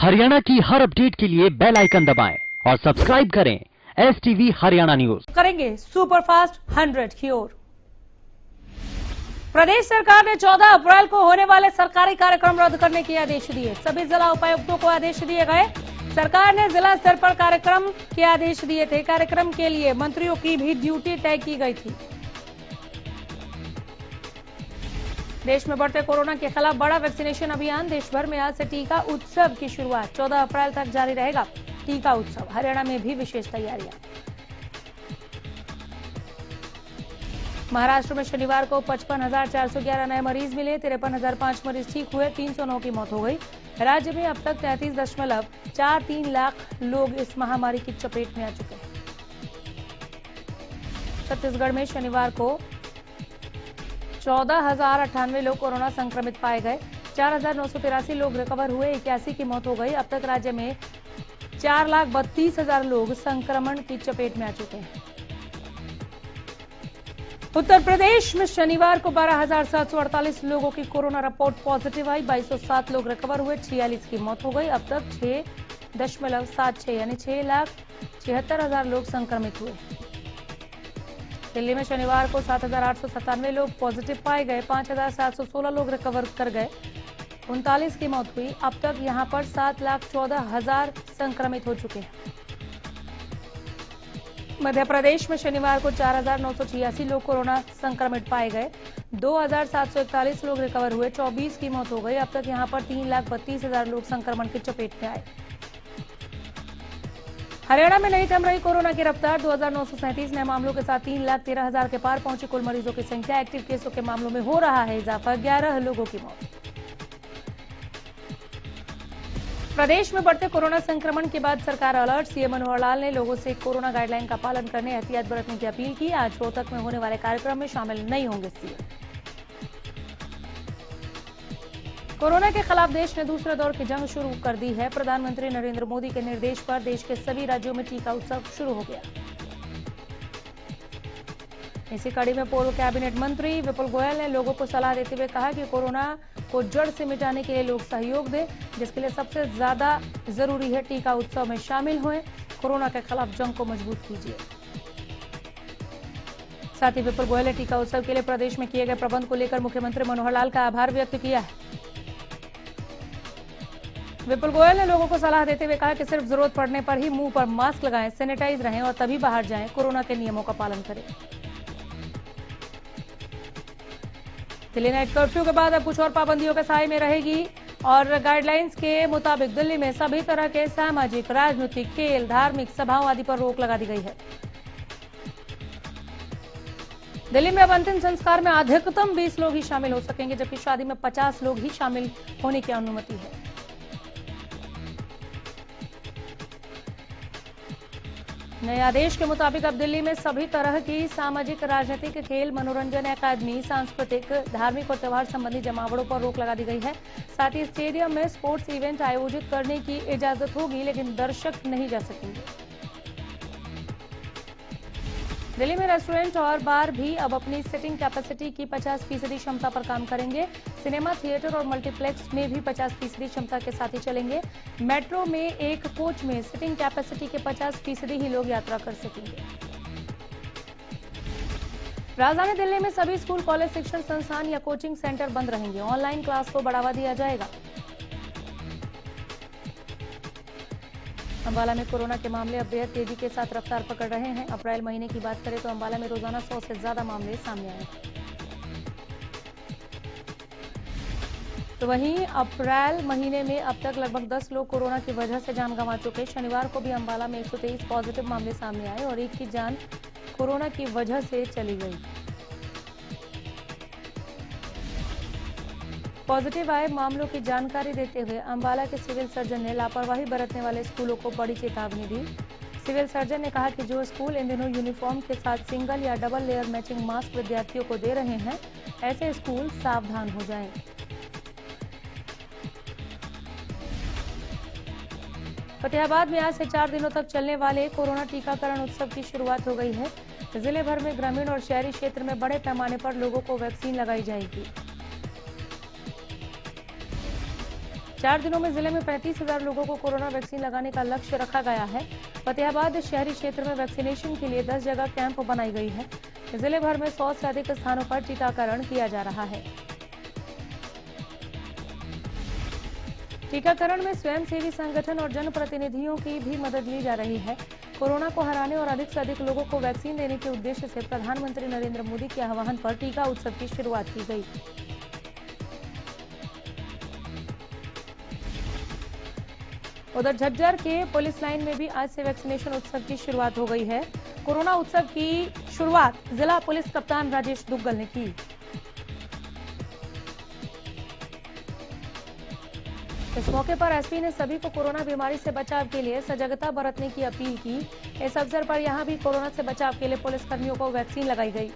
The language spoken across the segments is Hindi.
हरियाणा की हर अपडेट के लिए बेल आइकन दबाएं और सब्सक्राइब करें STV हरियाणा न्यूज। करेंगे सुपरफास्ट 100 की ओर। प्रदेश सरकार ने 14 अप्रैल को होने वाले सरकारी कार्यक्रम रद्द करने के आदेश दिए। सभी जिला उपायुक्तों को आदेश दिए गए। सरकार ने जिला स्तर पर कार्यक्रम के आदेश दिए थे। कार्यक्रम के लिए मंत्रियों की भी ड्यूटी तय की गई थी। देश में बढ़ते कोरोना के खिलाफ बड़ा वैक्सीनेशन अभियान। देश भर में आज से टीका उत्सव की शुरुआत 14 अप्रैल तक जारी रहेगा टीका उत्सव। हरियाणा में भी विशेष तैयारियां। महाराष्ट्र में शनिवार को 55,411 नए मरीज मिले। 53,005 मरीज ठीक हुए। 309 की मौत हो गई। राज्य में अब तक 33.43 लाख लोग इस महामारी की चपेट में आ चुके हैं। छत्तीसगढ़ में शनिवार को 14,098 लोग कोरोना संक्रमित पाए गए। 4,983 लोग रिकवर हुए। 81 की मौत हो गई। अब तक राज्य में 4,32,000 लोग संक्रमण की चपेट में आ चुके हैं। उत्तर प्रदेश में शनिवार को 12,748 लोगों की कोरोना रिपोर्ट पॉजिटिव आई। 2,207 लोग रिकवर हुए। 46 की मौत हो गई। अब तक 6.76 यानी 6,76,000 लोग संक्रमित हुए। दिल्ली में शनिवार को 7,897 लोग पॉजिटिव पाए गए। 5,716 लोग रिकवर कर गए। 39 की मौत हुई। अब तक यहां पर 7,14,000 संक्रमित हो चुके हैं। मध्य प्रदेश में शनिवार को 4,986 लोग कोरोना संक्रमित पाए गए। 2,741 लोग रिकवर हुए। 24 की मौत हो गई। अब तक यहां पर 3,32,000 लोग संक्रमण की चपेट में आए। हरियाणा में नहीं थम रही कोरोना की रफ्तार। 2,937 नए मामलों के साथ 3,13,000 के पार पहुंची कुल मरीजों की संख्या। एक्टिव केसों के मामलों में हो रहा है इजाफा। 11 लोगों की मौत। प्रदेश में बढ़ते कोरोना संक्रमण के बाद सरकार अलर्ट। सीएम मनोहर लाल ने लोगों से कोरोना गाइडलाइन का पालन करने, एहतियात बरतने की अपील की। आज रोहतक में होने वाले कार्यक्रम में शामिल नहीं होंगे सीएम। कोरोना के खिलाफ देश ने दूसरे दौर की जंग शुरू कर दी है। प्रधानमंत्री नरेंद्र मोदी के निर्देश पर देश के सभी राज्यों में टीका उत्सव शुरू हो गया। इसी कड़ी में पूर्व कैबिनेट मंत्री विपुल गोयल ने लोगों को सलाह देते हुए कहा कि कोरोना को जड़ से मिटाने के लिए लोग सहयोग दें, जिसके लिए सबसे ज्यादा जरूरी है टीका उत्सव में शामिल हों। कोरोना के खिलाफ जंग को मजबूत कीजिए। साथ ही विपुल गोयल ने टीका उत्सव के लिए प्रदेश में किए गए प्रबंध को लेकर मुख्यमंत्री मनोहर लाल का आभार व्यक्त किया है। विपुल गोयल ने लोगों को सलाह देते हुए कहा कि सिर्फ जरूरत पड़ने पर ही मुंह पर मास्क लगाएं, सैनिटाइज रहें और तभी बाहर जाएं। कोरोना के नियमों का पालन करें। दिल्ली नाइट कर्फ्यू के बाद अब कुछ और पाबंदियों के साए में रहेगी और गाइडलाइंस के मुताबिक दिल्ली में सभी तरह के सामाजिक, राजनीतिक, खेल, धार्मिक सभाओं आदि पर रोक लगा दी गई है। दिल्ली में अब अंतिम संस्कार में अधिकतम 20 लोग ही शामिल हो सकेंगे, जबकि शादी में 50 लोग ही शामिल होने की अनुमति है। नए आदेश के मुताबिक अब दिल्ली में सभी तरह की सामाजिक, राजनीतिक, खेल, मनोरंजन, अकादमी, सांस्कृतिक, धार्मिक और त्योहार संबंधी जमावड़ों पर रोक लगा दी गई है। साथ ही स्टेडियम में स्पोर्ट्स इवेंट आयोजित करने की इजाजत होगी, लेकिन दर्शक नहीं जा सकेंगे। दिल्ली में रेस्टोरेंट और बार भी अब अपनी सिटिंग कैपेसिटी की 50% क्षमता पर काम करेंगे। सिनेमा, थिएटर और मल्टीप्लेक्स में भी 50% क्षमता के साथ ही चलेंगे। मेट्रो में एक कोच में सिटिंग कैपेसिटी के 50% ही लोग यात्रा कर सकेंगे। राजधानी दिल्ली में सभी स्कूल, कॉलेज, शिक्षण संस्थान या कोचिंग सेंटर बंद रहेंगे। ऑनलाइन क्लास को बढ़ावा दिया जाएगा। अंबाला में कोरोना के मामले अब बेहद तेजी के साथ रफ्तार पकड़ रहे हैं। अप्रैल महीने की बात करें तो अंबाला में रोजाना 100 से ज्यादा मामले सामने आए। तो वहीं अप्रैल महीने में अब तक लगभग 10 लोग कोरोना की वजह से जान गंवा चुके। शनिवार को भी अंबाला में 123 पॉजिटिव मामले सामने आए और एक की जान कोरोना की वजह से चली गई। पॉजिटिव आए मामलों की जानकारी देते हुए अंबाला के सिविल सर्जन ने लापरवाही बरतने वाले स्कूलों को बड़ी चेतावनी दी। सिविल सर्जन ने कहा कि जो स्कूल इन दिनों यूनिफॉर्म के साथ सिंगल या डबल लेयर मैचिंग मास्क विद्यार्थियों को दे रहे हैं, ऐसे स्कूल सावधान हो जाएं। फतेहाबाद में आज से 4 दिनों तक चलने वाले कोरोना टीकाकरण उत्सव की शुरुआत हो गई है। जिले भर में ग्रामीण और शहरी क्षेत्र में बड़े पैमाने पर लोगों को वैक्सीन लगाई जाएगी। 4 दिनों में जिले में 35,000 लोगों को कोरोना वैक्सीन लगाने का लक्ष्य रखा गया है। फतेहाबाद शहरी क्षेत्र में वैक्सीनेशन के लिए 10 जगह कैंप बनाई गई है। जिले भर में 100 से अधिक स्थानों पर टीकाकरण किया जा रहा है। टीकाकरण में स्वयंसेवी संगठन और जनप्रतिनिधियों की भी मदद ली जा रही है। कोरोना को हराने और अधिक से अधिक लोगों को वैक्सीन देने के उद्देश्य से प्रधानमंत्री नरेंद्र मोदी के आह्वान पर टीका उत्सव की शुरुआत की गई। उधर झज्जर के पुलिस लाइन में भी आज से वैक्सीनेशन उत्सव की शुरुआत हो गई है। कोरोना उत्सव की शुरुआत जिला पुलिस कप्तान राजेश दुग्गल ने की। इस मौके पर एसपी ने सभी को कोरोना बीमारी से बचाव के लिए सजगता बरतने की अपील की। इस अवसर पर यहां भी कोरोना से बचाव के लिए पुलिसकर्मियों को वैक्सीन लगाई गई।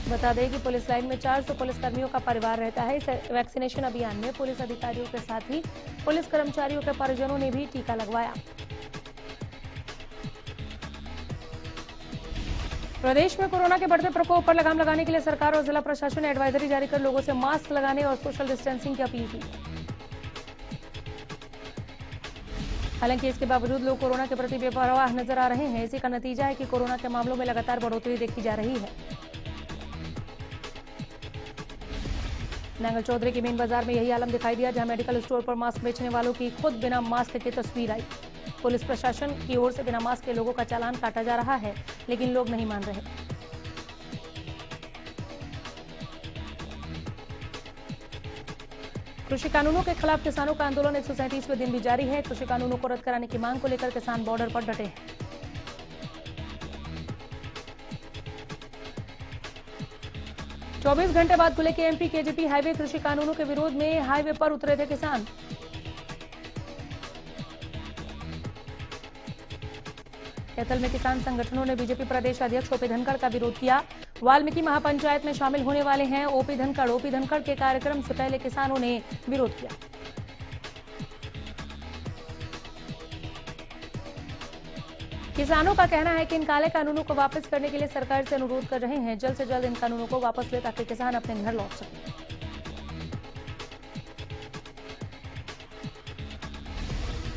बता दें कि पुलिस लाइन में 400 पुलिसकर्मियों का परिवार रहता है। इस वैक्सीनेशन अभियान में पुलिस अधिकारियों के साथ ही पुलिस कर्मचारियों के परिजनों ने भी टीका लगवाया। प्रदेश में कोरोना के बढ़ते प्रकोप पर लगाम लगाने के लिए सरकार और जिला प्रशासन ने एडवाइजरी जारी कर लोगों से मास्क लगाने और सोशल डिस्टेंसिंग की अपील की। हालांकि इसके बावजूद लोग कोरोना के प्रति बेपरवाह नजर आ रहे हैं। इसी का नतीजा है कि कोरोना के मामलों में लगातार बढ़ोतरी देखी जा रही है। नांगल चौधरी की मेन बाजार में यही आलम दिखाई दिया, जहां मेडिकल स्टोर पर मास्क बेचने वालों की खुद बिना मास्क के तस्वीर आई। पुलिस प्रशासन की ओर से बिना मास्क के लोगों का चालान काटा जा रहा है, लेकिन लोग नहीं मान रहे। कृषि कानूनों के खिलाफ किसानों का आंदोलन 137वें दिन भी जारी है। कृषि कानूनों को रद्द कराने की मांग को लेकर किसान बॉर्डर पर डटे हैं। चौबीस घंटे बाद खुले केएमपी केजीपी हाईवे। कृषि कानूनों के विरोध में हाईवे पर उतरे थे किसान। कैथल में किसान संगठनों ने बीजेपी प्रदेश अध्यक्ष ओपी धनखड़ का विरोध किया। वाल्मीकि महापंचायत में शामिल होने वाले हैं ओपी धनखड़। ओपी धनखड़ के कार्यक्रम से पहले किसानों ने विरोध किया। किसानों का कहना है कि इन काले कानूनों को वापस करने के लिए सरकार से अनुरोध कर रहे हैं। जल्द से जल्द इन कानूनों को वापस ले ताकि किसान अपने घर लौट सकें।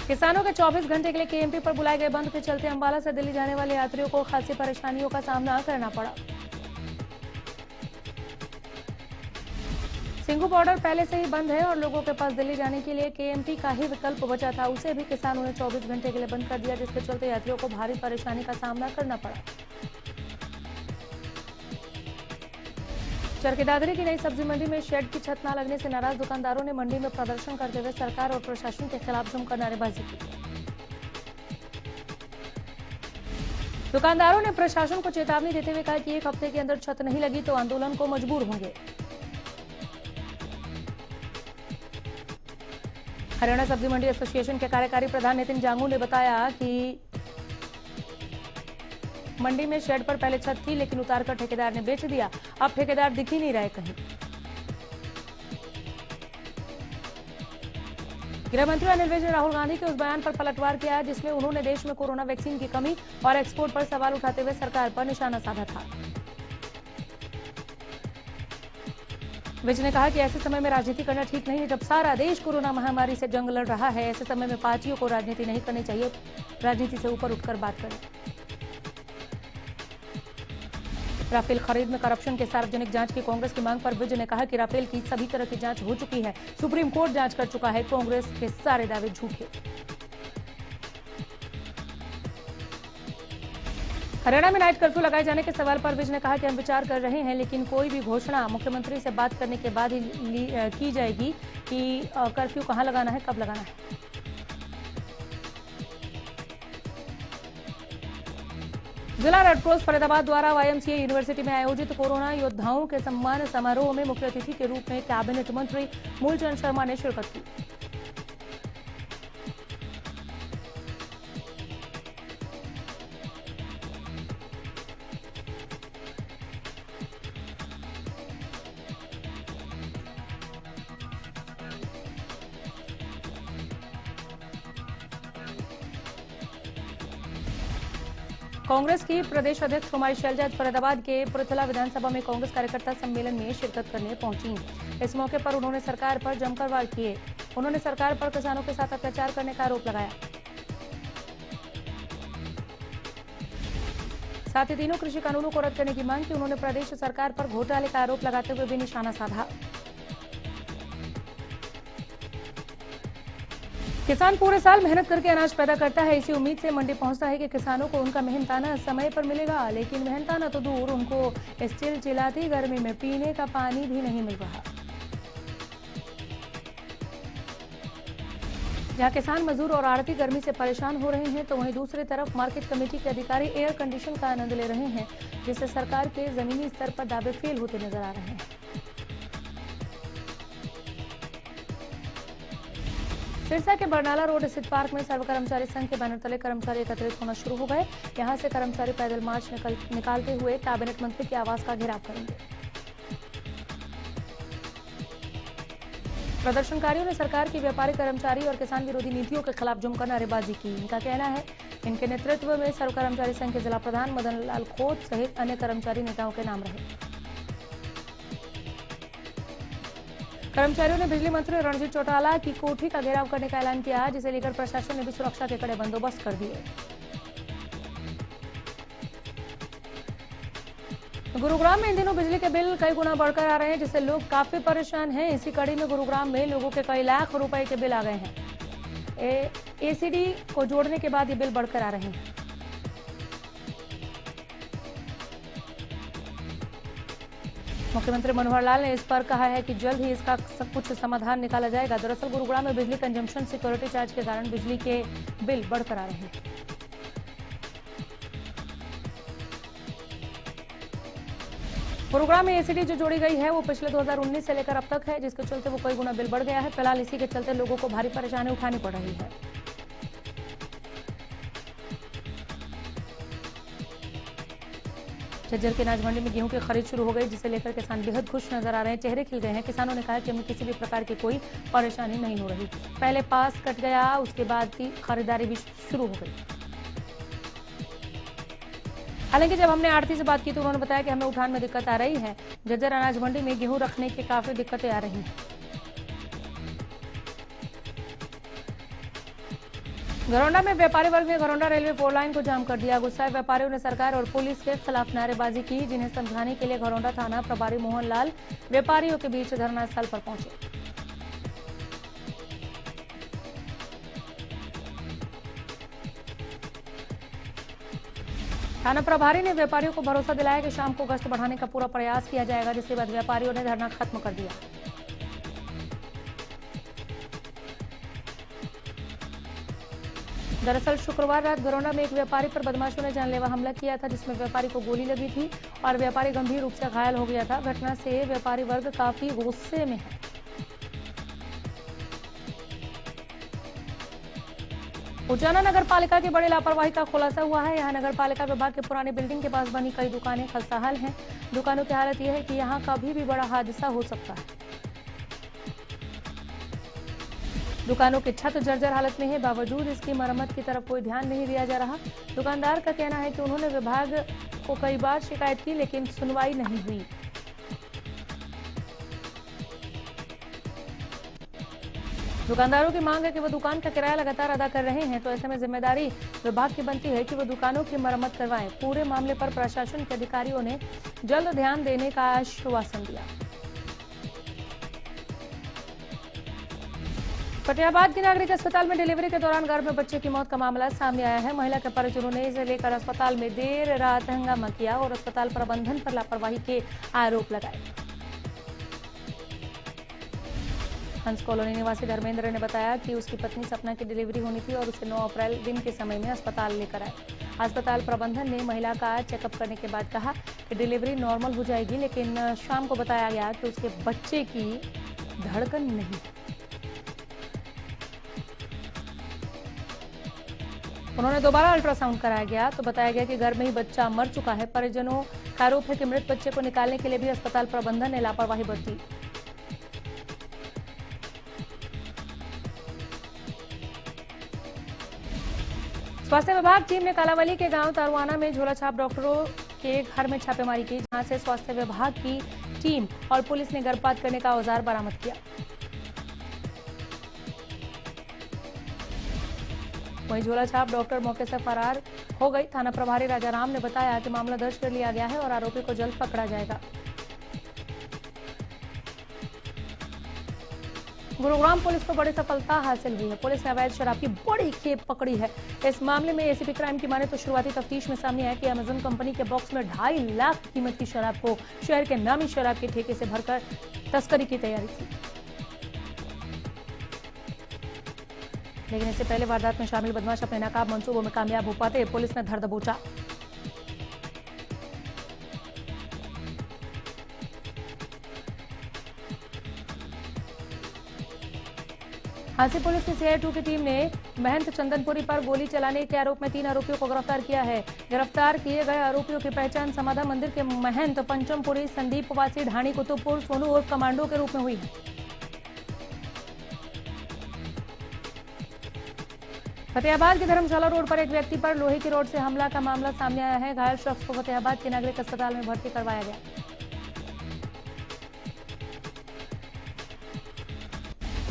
किसानों के 24 घंटे के लिए केएमपी पर बुलाए गए बंद के चलते अंबाला से दिल्ली जाने वाले यात्रियों को खासी परेशानियों का सामना करना पड़ा। सिंघू बॉर्डर पहले से ही बंद है और लोगों के पास दिल्ली जाने के लिए केएमटी का ही विकल्प बचा था। उसे भी किसानों ने 24 घंटे के लिए बंद कर दिया, जिसके चलते यात्रियों को भारी परेशानी का सामना करना पड़ा। चरखीदादरी की नई सब्जी मंडी में शेड की छत न लगने से नाराज दुकानदारों ने मंडी में प्रदर्शन करते हुए सरकार और प्रशासन के खिलाफ जमकर नारेबाजी की। दुकानदारों ने प्रशासन को चेतावनी देते हुए कहा कि 1 हफ्ते के अंदर छत नहीं लगी तो आंदोलन को मजबूर होंगे। हरियाणा सब्जी मंडी एसोसिएशन के कार्यकारी प्रधान नितिन जांगू ने बताया कि मंडी में शेड पर पहले छत थी, लेकिन उतारकर ठेकेदार ने बेच दिया। अब ठेकेदार दिख ही नहीं रहे कहीं। गृह मंत्री अनिल विज ने राहुल गांधी के उस बयान पर पलटवार किया जिसमें उन्होंने देश में कोरोना वैक्सीन की कमी और एक्सपोर्ट पर सवाल उठाते हुए सरकार पर निशाना साधा था। विज ने कहा कि ऐसे समय में राजनीति करना ठीक नहीं है, जब सारा देश कोरोना महामारी से जंग लड़ रहा है। ऐसे समय में पार्टियों को राजनीति नहीं करनी चाहिए, राजनीति से ऊपर उठकर बात करें। राफेल खरीद में करप्शन के सार्वजनिक जांच की कांग्रेस की मांग पर विज ने कहा कि राफेल की सभी तरह की जांच हो चुकी है, सुप्रीम कोर्ट जांच कर चुका है, कांग्रेस के सारे दावे झूठे। हरियाणा में नाइट कर्फ्यू लगाए जाने के सवाल पर विज ने कहा कि हम विचार कर रहे हैं, लेकिन कोई भी घोषणा मुख्यमंत्री से बात करने के बाद ही की जाएगी कि कर्फ्यू कहां लगाना है, कब लगाना है। जिला रेडक्रॉस फरीदाबाद द्वारा वाईएमसीए यूनिवर्सिटी में आयोजित कोरोना योद्धाओं के सम्मान समारोह में मुख्य अतिथि के रूप में कैबिनेट मंत्री मूलचंद शर्मा ने शिरकत की। कांग्रेस की प्रदेश अध्यक्ष कुमारी शैलजा फरीदाबाद के पृथला विधानसभा में कांग्रेस कार्यकर्ता सम्मेलन में शिरकत करने पहुंची। इस मौके पर उन्होंने सरकार पर जमकर वार किए। उन्होंने सरकार पर किसानों के साथ अत्याचार करने का आरोप लगाया। साथ ही तीनों कृषि कानूनों को रद्द करने की मांग की। उन्होंने प्रदेश सरकार पर घोटाले का आरोप लगाते हुए भी निशाना साधा। किसान पूरे साल मेहनत करके अनाज पैदा करता है, इसी उम्मीद से मंडी पहुंचता है कि किसानों को उनका मेहनताना समय पर मिलेगा, लेकिन मेहनताना तो दूर, उनको इस चिलचिलाती गर्मी में पीने का पानी भी नहीं मिल रहा। जहां किसान मजदूर और आड़ती गर्मी से परेशान हो रहे हैं, तो वहीं दूसरी तरफ मार्केट कमेटी के अधिकारी एयर कंडीशन का आनंद ले रहे हैं, जिससे सरकार के जमीनी स्तर पर दावे फेल होते नजर आ रहे हैं। सिरसा के बरनाला रोड स्थित पार्क में सर्व कर्मचारी संघ के बैनर तले कर्मचारी एकत्रित होना शुरू हो गए। यहां से कर्मचारी पैदल मार्च निकालते हुए कैबिनेट मंत्री के आवास का घेराव करेंगे। प्रदर्शनकारियों ने सरकार की व्यापारी, कर्मचारी और किसान विरोधी नीतियों के खिलाफ जमकर नारेबाजी की। इनका कहना है इनके नेतृत्व में सर्व कर्मचारी संघ के जिला प्रधान मदन लाल खोत सहित अन्य कर्मचारी नेताओं के नाम रहे। कर्मचारियों ने बिजली मंत्री रणजीत चौटाला की कोठी का घेराव करने का ऐलान किया, जिसे लेकर प्रशासन ने भी सुरक्षा के कड़े बंदोबस्त कर दिए। गुरुग्राम में इन दिनों बिजली के बिल कई गुना बढ़कर आ रहे हैं, जिससे लोग काफी परेशान हैं। इसी कड़ी में गुरुग्राम में लोगों के कई लाख रुपए के बिल आ गए हैं। एसीडी को जोड़ने के बाद ये बिल बढ़कर आ रहे हैं। मुख्यमंत्री मनोहर लाल ने इस पर कहा है कि जल्द ही इसका कुछ समाधान निकाला जाएगा। दरअसल गुरुग्राम में बिजली कंजम्पशन सिक्योरिटी चार्ज के कारण बिजली के बिल बढ़कर आ रहे हैं। गुरुग्राम में एसीडी जो जोड़ी गई है वो पिछले 2019 से लेकर अब तक है, जिसके चलते वो कई गुना बिल बढ़ गया है। फिलहाल इसी के चलते लोगों को भारी परेशानी उठानी पड़ रही है। झज्जर के अनाज मंडी में गेहूं की खरीद शुरू हो गई, जिसे लेकर किसान बेहद खुश नजर आ रहे हैं। चेहरे खिल गए हैं। किसानों ने कहा कि हमें किसी भी प्रकार की कोई परेशानी नहीं हो रही। पहले पास कट गया, उसके बाद की खरीदारी भी शुरू हो गई। हालांकि जब हमने आड़ती से बात की तो उन्होंने बताया कि हमें उठान में दिक्कत आ रही है। झज्जर अनाज मंडी में गेहूं रखने की काफी दिक्कतें आ रही हैं। घरौंडा में व्यापारी वर्ग ने घरौंडा रेलवे फोर लाइन को जाम कर दिया। गुस्साए व्यापारियों ने सरकार और पुलिस के खिलाफ नारेबाजी की, जिन्हें समझाने के लिए घरौंडा थाना प्रभारी मोहन लाल व्यापारियों के बीच धरना स्थल पर पहुंचे। थाना प्रभारी ने व्यापारियों को भरोसा दिलाया कि शाम को गश्त बढ़ाने का पूरा प्रयास किया जाएगा, जिसके बाद व्यापारियों ने धरना खत्म कर दिया। दरअसल शुक्रवार रात घरौंडा में एक व्यापारी पर बदमाशों ने जानलेवा हमला किया था, जिसमें व्यापारी को गोली लगी थी और व्यापारी गंभीर रूप से घायल हो गया था। घटना से व्यापारी वर्ग काफी गुस्से में है। उचाना नगर पालिका की बड़ी लापरवाही का खुलासा हुआ है। यहां नगर पालिका विभाग के पुरानी बिल्डिंग के पास बनी कई दुकानें खस्ताहाल हैं। दुकानों की हालत यह है कि यहां कभी भी बड़ा हादसा हो सकता है। दुकानों की छत जर्जर हालत में है, बावजूद इसकी मरम्मत की तरफ कोई ध्यान नहीं दिया जा रहा। दुकानदार का कहना है कि उन्होंने विभाग को कई बार शिकायत की, लेकिन सुनवाई नहीं हुई। दुकानदारों की मांग है कि वो दुकान का किराया लगातार अदा कर रहे हैं, तो ऐसे में जिम्मेदारी विभाग की बनती है कि वो दुकानों की मरम्मत करवाएं। पूरे मामले पर प्रशासन के अधिकारियों ने जल्द ध्यान देने का आश्वासन दिया। फतेहाबाद के नागरिक अस्पताल में डिलीवरी के दौरान गर्भ में बच्चे की मौत का मामला सामने आया है। महिला के परिजनों ने इसे लेकर अस्पताल में देर रात हंगामा किया और अस्पताल प्रबंधन पर लापरवाही के आरोप लगाए। हंस कॉलोनी निवासी धर्मेंद्र ने बताया कि उसकी पत्नी सपना की डिलीवरी होनी थी और उसे 9 अप्रैल दिन के समय में अस्पताल लेकर आए। अस्पताल प्रबंधन ने महिला का चेकअप करने के बाद कहा कि डिलीवरी नॉर्मल हो जाएगी, लेकिन शाम को बताया गया कि उसके बच्चे की धड़कन नहीं है। उन्होंने दोबारा अल्ट्रासाउंड कराया गया तो बताया गया कि घर में ही बच्चा मर चुका है। परिजनों का आरोप है कि मृत बच्चे को निकालने के लिए भी अस्पताल प्रबंधन ने लापरवाही बरती। स्वास्थ्य विभाग टीम ने कालावली के गांव तारुआना में झोलाछाप डॉक्टरों के घर में छापेमारी की, जहां से स्वास्थ्य विभाग की टीम और पुलिस ने गर्भपात करने का औजार बरामद किया। वहीं झोलाछाप डॉक्टर मौके से फरार हो गई। थाना प्रभारी राजाराम ने बताया कि मामला दर्ज कर लिया गया है और आरोपी को जल्द पकड़ा जाएगा। गुरुग्राम पुलिस को बड़ी सफलता हासिल हुई है। पुलिस ने अवैध शराब की बड़ी खेप पकड़ी है। इस मामले में एसीपी क्राइम की माने तो शुरुआती तफ्तीश में सामने आया कि अमेजन कंपनी के बॉक्स में 2.5 लाख कीमत की शराब को शहर के नामी शराब के ठेके से भरकर तस्करी की तैयारी थी। लेकिन इससे पहले वारदात में शामिल बदमाश अपने नाकाब मंसूबों में कामयाब हो पाते पुलिस ने धर दबोचा। हांसी पुलिस की CI2 की टीम ने महंत चंदनपुरी पर गोली चलाने के आरोप में 3 आरोपियों को गिरफ्तार किया है। गिरफ्तार किए गए आरोपियों की पहचान समाधा मंदिर के महंत पंचमपुरी संदीप वासी ढाणी कुतुबपुर सोनू और कमांडो के रूप में हुई है। फतेहाबाद के धर्मशाला रोड पर एक व्यक्ति पर लोहे की रॉड से हमला का मामला सामने आया है। घायल शख्स को फतेहाबाद के नागरिक अस्पताल में भर्ती करवाया गया।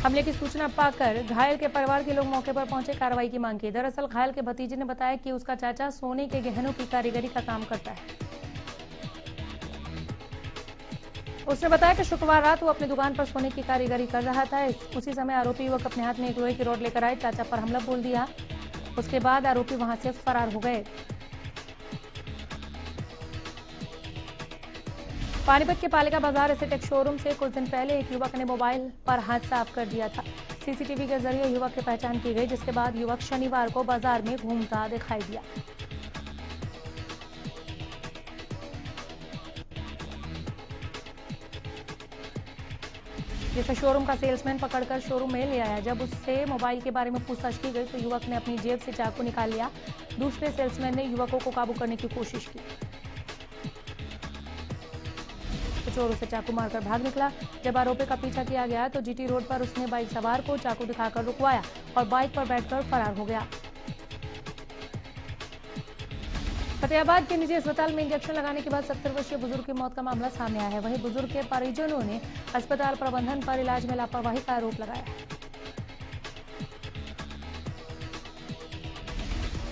हमले की सूचना पाकर घायल के परिवार के लोग मौके पर पहुंचे, कार्रवाई की मांग की। दरअसल घायल के भतीजे ने बताया कि उसका चाचा सोने के गहनों की कारीगरी का काम करता है। उसने बताया कि शुक्रवार रात वो अपनी दुकान पर सोने की कारीगरी कर रहा था। उसी समय आरोपी युवक अपने हाथ में एक लोहे की रॉड लेकर आए, चाचा पर हमला बोल दिया। उसके बाद आरोपी वहां से फरार हो गए। पानीपत के पालिका बाजार स्थित एक शोरूम से कुछ दिन पहले एक युवक ने मोबाइल पर हाथ साफ कर दिया था। सीसीटीवी के जरिए युवक की पहचान की गई, जिसके बाद युवक शनिवार को बाजार में घूमता दिखाई दिया। जिसे शोरूम का सेल्समैन पकड़कर शोरूम में ले आया। जब उससे मोबाइल के बारे में पूछताछ की गई तो युवक ने अपनी जेब से चाकू निकाल लिया। दूसरे सेल्समैन ने युवकों को काबू करने की कोशिश की, चोर उसे चाकू मारकर भाग निकला। जब आरोपी का पीछा किया गया तो जीटी रोड पर उसने बाइक सवार को चाकू दिखाकर रुकवाया और बाइक पर बैठकर फरार हो गया। फतेहाबाद के निजी अस्पताल में इंजेक्शन लगाने के बाद 70 वर्षीय बुजुर्ग की मौत का मामला सामने आया है। वहीं बुजुर्ग के परिजनों ने अस्पताल प्रबंधन पर इलाज में लापरवाही का आरोप लगाया है।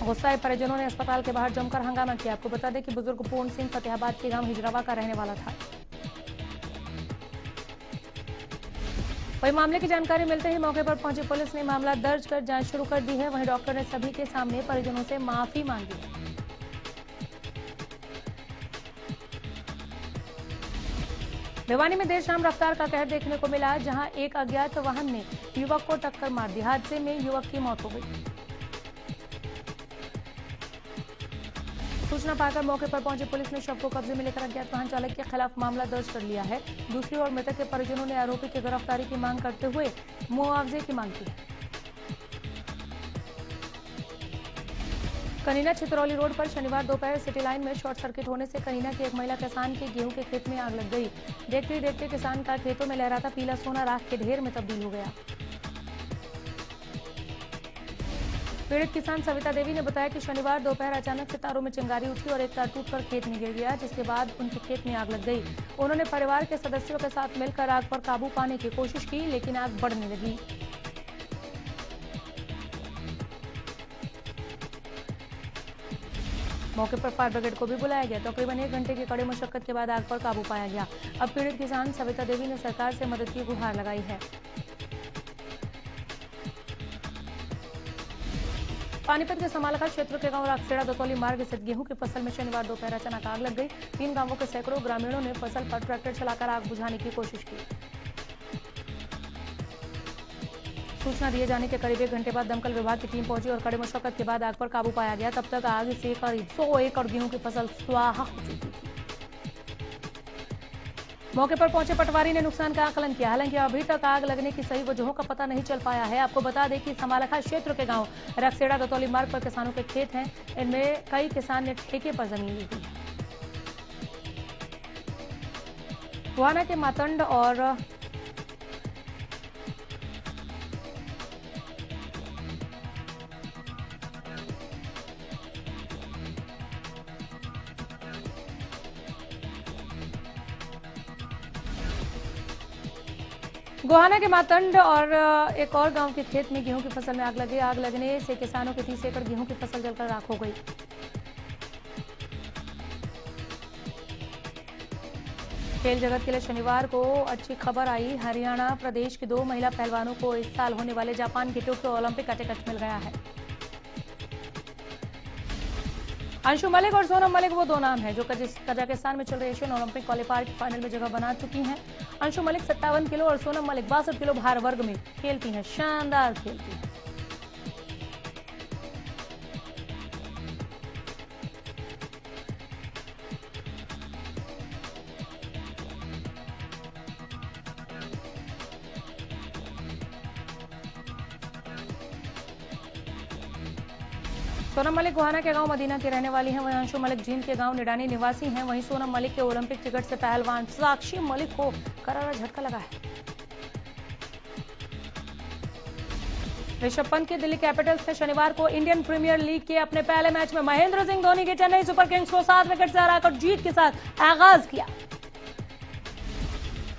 गुस्साए परिजनों ने अस्पताल के बाहर जमकर हंगामा किया। आपको बता दें कि बुजुर्ग पूर्ण सिंह फतेहाबाद के गांव हिजरावा का रहने वाला था। वही मामले की जानकारी मिलते ही मौके पर पहुंची पुलिस ने मामला दर्ज कर जांच शुरू कर दी है। वहीं डॉक्टर ने सभी के सामने परिजनों से माफी मांगी। भिवानी में देर शाम रफ्तार का कहर देखने को मिला, जहां एक अज्ञात वाहन ने युवक को टक्कर मार दी। हादसे में युवक की मौत हो गई। सूचना पाकर मौके पर पहुंची पुलिस ने शव को कब्जे में लेकर अज्ञात वाहन चालक के खिलाफ मामला दर्ज कर लिया है। दूसरी ओर मृतक के परिजनों ने आरोपी की गिरफ्तारी की मांग करते हुए मुआवजे की मांग की। कनीना छितरौली रोड पर शनिवार दोपहर सिटी लाइन में शॉर्ट सर्किट होने से कनीना की एक महिला किसान के गेहूं के खेत में आग लग गई। देखते ही देखते किसान का खेतों में लहराता पीला सोना राख के ढेर में तब्दील हो गया। पीड़ित किसान सविता देवी ने बताया कि शनिवार दोपहर अचानक से तारों में चिंगारी उठी और एक तार टूटकर खेत में गिर गया, जिसके बाद उनके खेत में आग लग गई। उन्होंने परिवार के सदस्यों के साथ मिलकर आग पर काबू पाने की कोशिश की, लेकिन आग बढ़ने लगी। मौके पर फायर ब्रिगेड को भी बुलाया गया। तकरीबन 1 घंटे की कड़ी मशक्कत के बाद आग पर काबू पाया गया। अब पीड़ित किसान सविता देवी ने सरकार से मदद की गुहार लगाई है। पानीपत के समालखा क्षेत्र के गांव राखसेड़ा दतौली मार्ग स्थित गेहूं की फसल में शनिवार दोपहर अचानक आग लग गई। 3 गांवों के सैकड़ों ग्रामीणों ने फसल पर ट्रैक्टर चलाकर आग बुझाने की कोशिश की। सूचना दिए जाने के करीब 1 घंटे बाद दमकल विभाग की टीम पहुंची और कड़ी मशक्कत के बाद आग पर काबू पाया गया। तब तक आग से करीब 100 एकड़ गेहूं की फसल स्वाहा हो चुकी थी। मौके पर पहुंचे पटवारी ने नुकसान का आकलन किया। हालांकि अभी तक आग लगने की सही वजहों का पता नहीं चल पाया है। आपको बता दें कि समालखा क्षेत्र के गांव रखसेड़ा दतौली मार्ग पर किसानों के खेत हैं। इनमें कई किसान ने ठेके पर जमीन ली हुई है। गोहाना के मातंड और गोहाना के मातंड और एक और गांव के खेत में गेहूं की फसल में आग लगी। आग लगने से किसानों की 30 एकड़ गेहूं की फसल जलकर राख हो गई। खेल जगत के लिए शनिवार को अच्छी खबर आई। हरियाणा प्रदेश की 2 महिला पहलवानों को इस साल होने वाले जापान के टोक्यो ओलंपिक का टिकट मिल गया है। अंशु मलिक और सोनम मलिक वो 2 नाम हैं जो कजाकिस्तान में चल रहे एशियन ओलंपिक क्वालिफायर फाइनल में जगह बना चुकी हैं। अंशु मलिक 57 किलो और सोनम मलिक 62 किलो भार वर्ग में खेलती हैं। शानदार खेलती हैं। सोनम मलिक गोहाना के गांव मदीना की रहने वाली हैं। वहीं अंशु मलिक जींद के गांव निडानी निवासी हैं। वहीं सोनम मलिक के ओलंपिक टिकट से पहलवान साक्षी मलिक को करारा झटका लगा है। ऋषभ पंत की दिल्ली कैपिटल्स ने शनिवार को इंडियन प्रीमियर लीग के अपने पहले मैच में महेंद्र सिंह धोनी के चेन्नई सुपर किंग्स को 7 विकेट से हराकर जीत के साथ आगाज किया।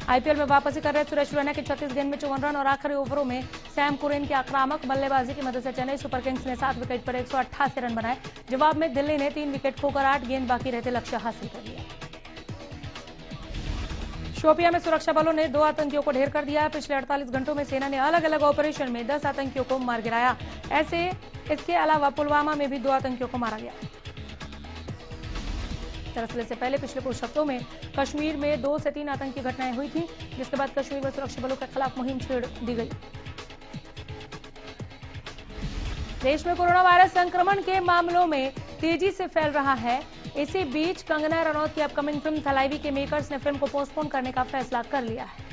आईपीएल में वापसी कर रहे सुरेश रैना के 36 गेंद में 54 रन और आखिरी ओवरों में सैम कुरेन की आक्रामक बल्लेबाजी की मदद से चेन्नई सुपर किंग्स ने 7 विकेट पर 188 रन बनाए। जवाब में दिल्ली ने 3 विकेट खोकर 8 गेंद बाकी रहते लक्ष्य हासिल कर लिया। शोपियां में सुरक्षा बलों ने 2 आतंकियों को ढेर कर दिया। पिछले 48 घंटों में सेना ने अलग अलग ऑपरेशन में 10 आतंकियों को मार गिराया। इसके अलावा पुलवामा में भी 2 आतंकियों को मारा गया। दरअसल इससे पहले पिछले कुछ हफ्तों में कश्मीर में 2 से 3 आतंकी घटनाएं हुई थी, जिसके बाद कश्मीर में सुरक्षा बलों के खिलाफ मुहिम छेड़ दी गई। देश में कोरोना वायरस संक्रमण के मामलों में तेजी से फैल रहा है। इसी बीच कंगना रनौत की अपकमिंग फिल्म थलाइवी के मेकर्स ने फिल्म को पोस्टपोन करने का फैसला कर लिया है।